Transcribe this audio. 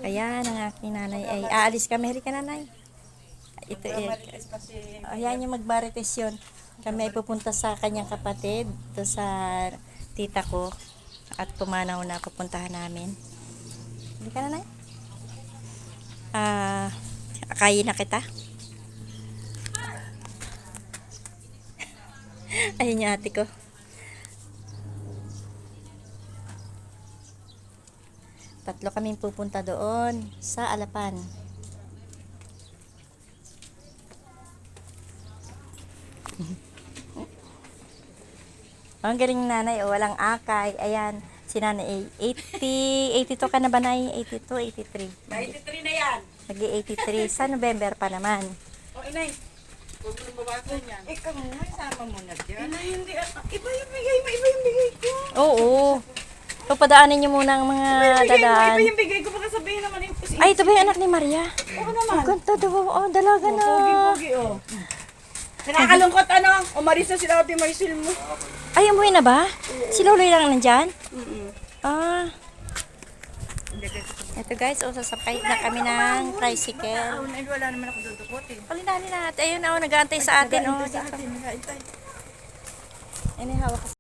Ayan, ang aking nanay ay aalis kami. Hali ka, nanay. Ito ayan yung magbarites yun. Kami ay pupunta sa kanyang kapatid. Ito sa tita ko. At pumanaw na pupuntahan namin. Hali ka, nanay. Akayin na kita. Ayun yung ate ko. Tatlo kaming pupunta doon sa Alapan. Ang galing nanay, walang akay. Ayan, si nanay 82 ka na ba, nay? 82, 83. 83 na yan. Nag-83 sa November pa naman. O, inay. Huwag mo nang bawasan yan. Ikaw nga, sama mo na dyan. Inay, hindi. Iba yung bigay mo, iba yung bigay ko. Oo. Papadaanin niyo muna ang mga dadaan. Iba yung bigay ko. Baka sabihin naman yung pusi. Ay, ito ba yung anak ni Maria? Oo naman. Ang ganda daw. Oh, dalaga na. Pogi-pogi, oh. Nakakalungkot, ano? Umaris na sila Ate Maricel mo. Ay, umuwi na ba? Si Loloy lang nandyan? Ah. Ito guys, sasakay na kami ng tricycle. Wala naman ako dudukotin. Palindali na natin. Ayun, nag-aantay sa atin. Sa atin, nag-aantay. Ayun, hawak